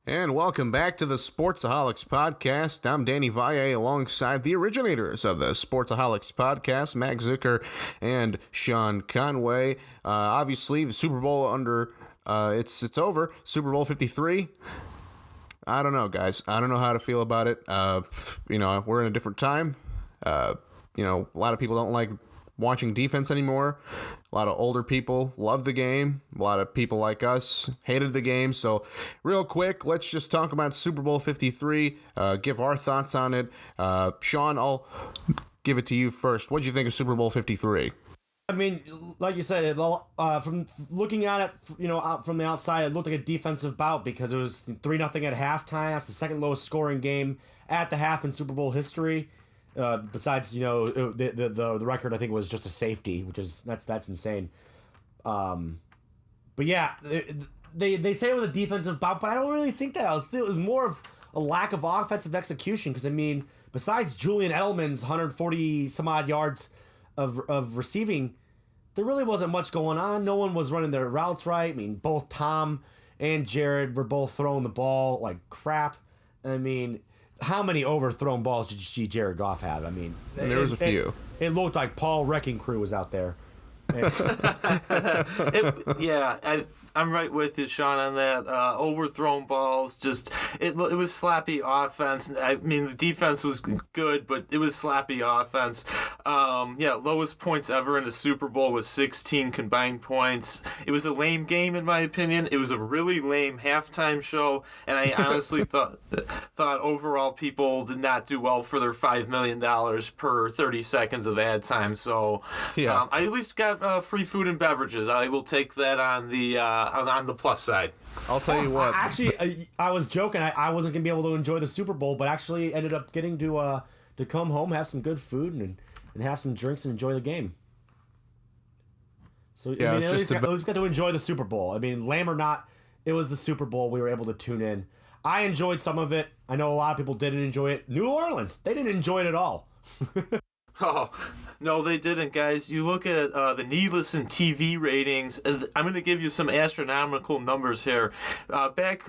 And welcome back to the Sportsaholics podcast. I'm Danny Valle alongside the originators of the Sportsaholics podcast, Mac Zucker and Sean Conway. Obviously, the Super Bowl it's over. Super Bowl 53. I don't know, guys. I don't know how to feel about it. We're in a different time. A lot of people don't like watching defense anymore. A lot of older people love the game. A lot of people like us hated the game. So real quick, let's just talk about Super Bowl 53, give our thoughts on it. Sean, I'll give it to you first. What did you think of Super Bowl 53? I mean, like you said, from looking at it, out from the outside, it looked like a defensive bout because it was 3-0 at halftime. That's the second lowest scoring game at the half in Super Bowl history. Besides, the record I think was just a safety, which is that's insane. But yeah, they say it was a defensive bout, but I don't really think that. It was more of a lack of offensive execution because besides Julian Edelman's 140 some odd yards of receiving, there really wasn't much going on. No one was running their routes right. I mean, both Tom and Jared were both throwing the ball like crap. I mean, how many overthrown balls did you see Jared Goff have? I mean, there was a few. It looked like Paul Wrecking Crew was out there. I'm right with you, Sean, on that. Overthrown balls, it was sloppy offense. I mean, the defense was good, but it was sloppy offense. Lowest points ever in the Super Bowl was 16 combined points. It was a lame game, in my opinion. It was a really lame halftime show, and I honestly thought overall people did not do well for their $5 million per 30 seconds of ad time. So I at least got free food and beverages. I will take that on the plus side. I'll tell you what. Actually, I was joking. I wasn't gonna be able to enjoy the Super Bowl, but actually ended up getting to come home, have some good food, and have some drinks and enjoy the game. So at least got to enjoy the Super Bowl. I mean, lame or not, it was the Super Bowl. We were able to tune in. I enjoyed some of it. I know a lot of people didn't enjoy it. New Orleans, they didn't enjoy it at all. Oh, no, they didn't, guys. You look at the Needless and TV ratings. I'm going to give you some astronomical numbers here.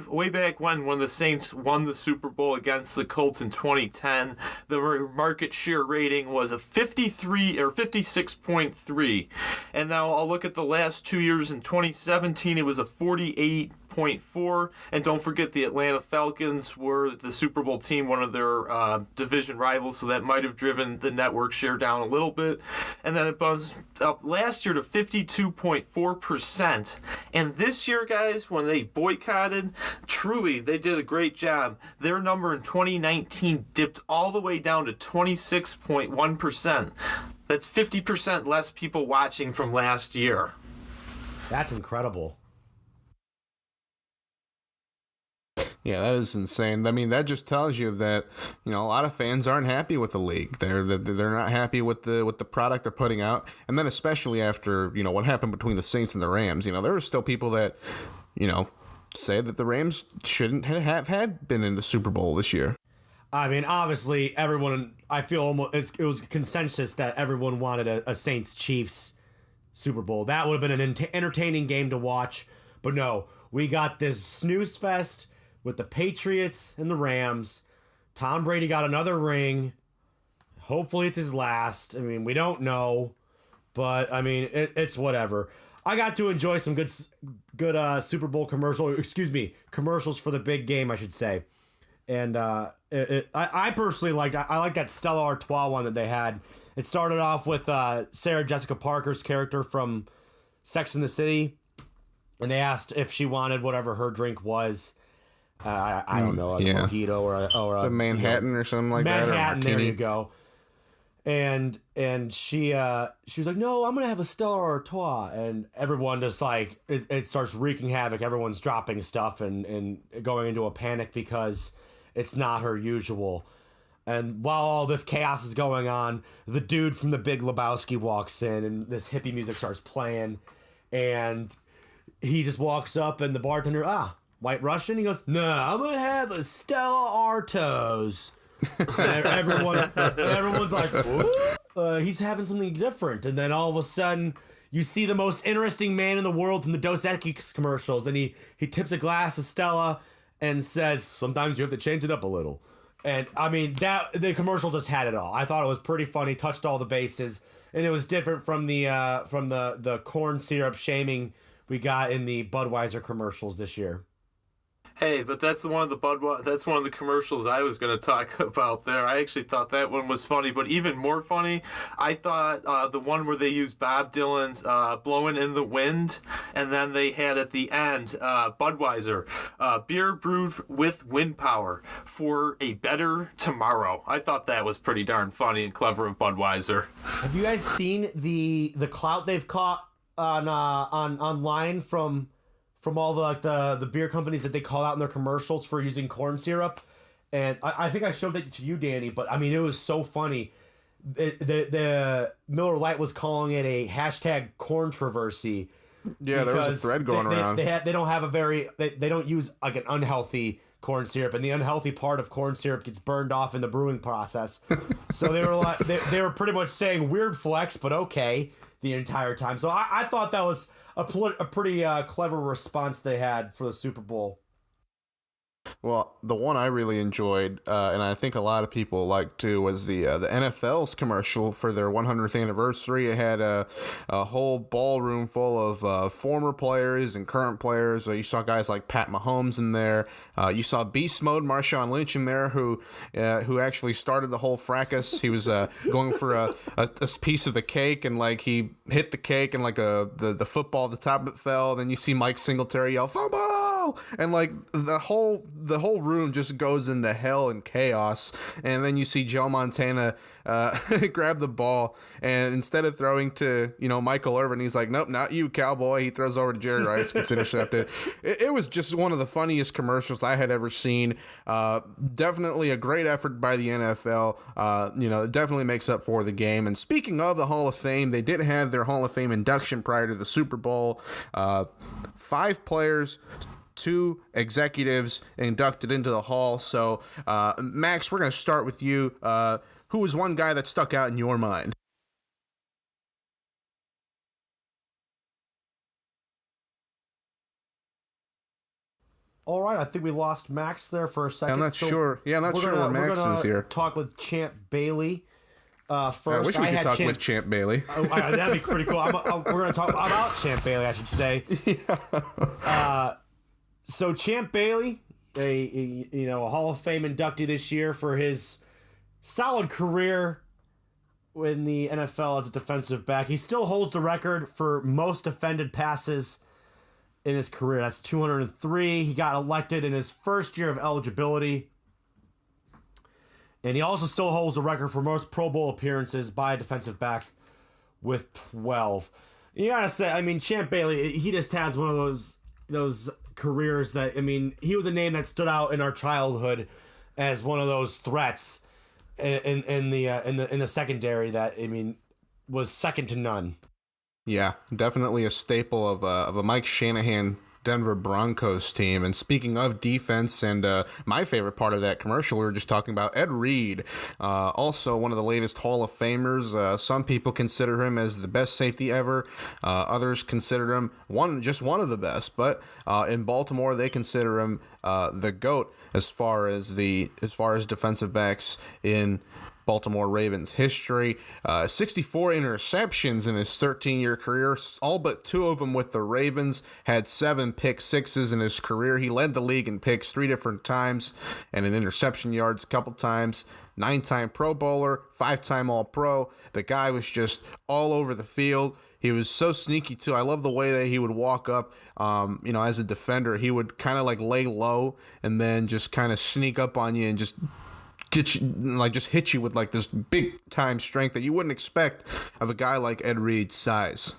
Way back when the Saints won the Super Bowl against the Colts in 2010, the market share rating was a 53 or 56.3. And now I'll look at the last 2 years. In 2017, it was a 48.4, and don't forget the Atlanta Falcons were the Super Bowl team, one of their division rivals, so that might have driven the network share down a little bit. And then it buzzed up last year to 52.4%. And this year, guys, when they boycotted, truly, they did a great job. Their number in 2019 dipped all the way down to 26.1%. That's 50% less people watching from last year. That's incredible. Yeah, that is insane. I mean, that just tells you that, a lot of fans aren't happy with the league. They're not happy with the product they're putting out. And then especially after, what happened between the Saints and the Rams, there are still people that, say that the Rams shouldn't have been in the Super Bowl this year. I mean, obviously, everyone, I feel almost, it was consensus that everyone wanted a Saints-Chiefs Super Bowl. That would have been an entertaining game to watch. But no, we got this snooze fest with the Patriots and the Rams. Tom Brady got another ring. Hopefully it's his last. I mean, we don't know. But, I mean, it's whatever. I got to enjoy some good Super Bowl commercials for the big game, I should say. And I personally liked that Stella Artois one that they had. It started off with Sarah Jessica Parker's character from Sex and the City. And they asked if she wanted whatever her drink was. I don't know, a mojito or a Manhattan or something like that. Manhattan, there you go. And she was like, no, I'm gonna have a Stella Artois, and everyone just like it starts wreaking havoc. Everyone's dropping stuff and going into a panic because it's not her usual. And while all this chaos is going on, the dude from The Big Lebowski walks in, and this hippie music starts playing, and he just walks up, and the bartender, White Russian? He goes, no, I'm going to have a Stella Artois. And everyone's like, what? He's having something different. And then all of a sudden, you see the most interesting man in the world from the Dos Equis commercials. And he tips a glass of Stella, and says, sometimes you have to change it up a little. And I mean, that the commercial just had it all. I thought it was pretty funny, touched all the bases, and it was different from the corn syrup shaming we got in the Budweiser commercials this year. Hey, but that's one of the commercials I was going to talk about there. I actually thought that one was funny, but even more funny, I thought the one where they used Bob Dylan's "Blowing in the Wind," and then they had at the end Budweiser, beer brewed with wind power for a better tomorrow. I thought that was pretty darn funny and clever of Budweiser. Have you guys seen the clout they've caught on online from all the beer companies that they call out in their commercials for using corn syrup? And I think I showed that to you, Danny, but I mean, it was so funny. The Miller Lite was calling it a hashtag controversy. Yeah, there was a thread going around. They don't have they don't use like an unhealthy corn syrup, and the unhealthy part of corn syrup gets burned off in the brewing process. So they were like, they were pretty much saying weird flex, but okay, the entire time. So I thought that was a pretty clever response they had for the Super Bowl. Well, the one I really enjoyed, and I think a lot of people liked too, was the NFL's commercial for their 100th anniversary. It had a whole ballroom full of former players and current players. You saw guys like Pat Mahomes in there. You saw Beast Mode Marshawn Lynch in there, who actually started the whole fracas. He was going for a piece of the cake, and like he hit the cake, and like the football at the top of it fell. Then you see Mike Singletary yell "Fumble!" and like the whole room just goes into hell and chaos. And then you see Joe Montana grab the ball, and instead of throwing to Michael Irvin, he's like, "Nope, not you, cowboy." He throws over to Jerry Rice, gets intercepted. It was just one of the funniest commercials I had ever seen. Definitely a great effort by the NFL. It definitely makes up for the game. And speaking of the Hall of Fame, they did have their Hall of Fame induction prior to the Super Bowl. 5 players, 2 executives inducted into the Hall. So, Max, we're going to start with you. Who was one guy that stuck out in your mind? All right, I think we lost Max there for a second. I'm not sure. Yeah, I'm not sure where Max is here. Talk with Champ Bailey. First, I wish we could talk with Champ Bailey. That'd be pretty cool. We're going to talk about Champ Bailey, I should say. Yeah. So Champ Bailey, a Hall of Fame inductee this year for his solid career in the NFL as a defensive back. He still holds the record for most defended passes in his career. That's 203. He got elected in his first year of eligibility. And he also still holds the record for most Pro Bowl appearances by a defensive back with 12. You gotta say, I mean, Champ Bailey, he just has one of those careers that, I mean, he was a name that stood out in our childhood as one of those threats in the secondary that, I mean, was second to none. Yeah, definitely a staple of a Mike Shanahan Denver Broncos team. And speaking of defense, and my favorite part of that commercial, we were just talking about Ed Reed, also one of the latest Hall of Famers. Some people consider him as the best safety ever. Others consider him just one of the best. But in Baltimore, they consider him the GOAT as far as defensive backs in Baltimore Ravens history. 64 interceptions in his 13-year career, all but 2 of them with the Ravens. Had 7 pick sixes in his career. He led the league in picks 3 different times and in interception yards a couple times. 9-time Pro Bowler, 5-time All-Pro. The guy was just all over the field. He was so sneaky too. I love the way that he would walk up, as a defender. He would kind of like lay low and then just kind of sneak up on you and just hit you with like this big time strength that you wouldn't expect of a guy like Ed Reed's size.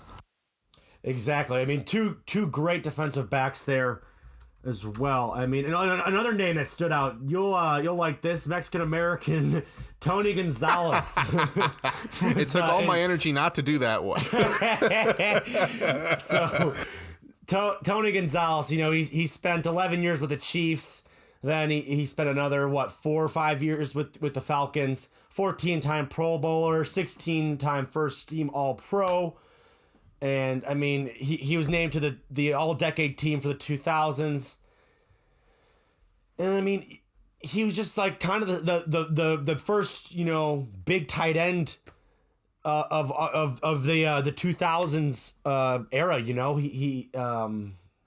Exactly. I mean, two great defensive backs there as well. I mean, another name that stood out, you'll like this, Mexican American Tony Gonzalez. It took all my energy not to do that one. So Tony Gonzalez, he spent 11 years with the Chiefs. Then he spent another, 4 or 5 years with the Falcons. 14-time Pro Bowler, 16-time first-team All-Pro. And, I mean, he was named to the All-Decade team for the 2000s. And I mean, he was just like kind of the first, big tight end of the 2000s era.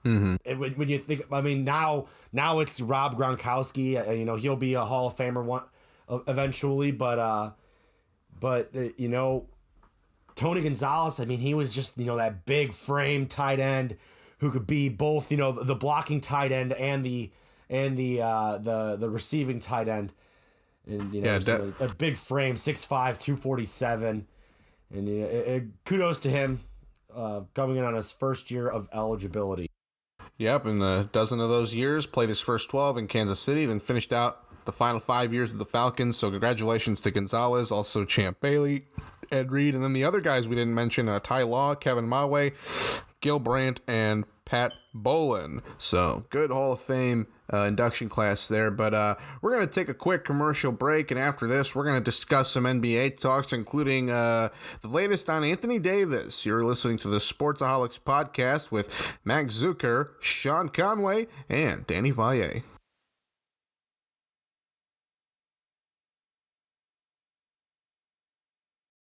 When you think, I mean, now it's Rob Gronkowski. He'll be a Hall of Famer one eventually, but Tony Gonzalez. I mean, he was just that big frame tight end who could be both the blocking tight end and the receiving tight end, and a big frame, 6'5", 247, and kudos to him coming in on his first year of eligibility. Yep, in a dozen of those years, played his first 12 in Kansas City, then finished out the final 5 years of the Falcons. So congratulations to Gonzalez, also Champ Bailey, Ed Reed, and then the other guys we didn't mention, Ty Law, Kevin Mawe, Gil Brandt, and Pat Bolin. So good Hall of Fame induction class there. But we're going to take a quick commercial break, and after this, we're going to discuss some NBA talks, including the latest on Anthony Davis. You're listening to the Sportsaholics podcast with Max Zucker, Sean Conway, and Danny Valle.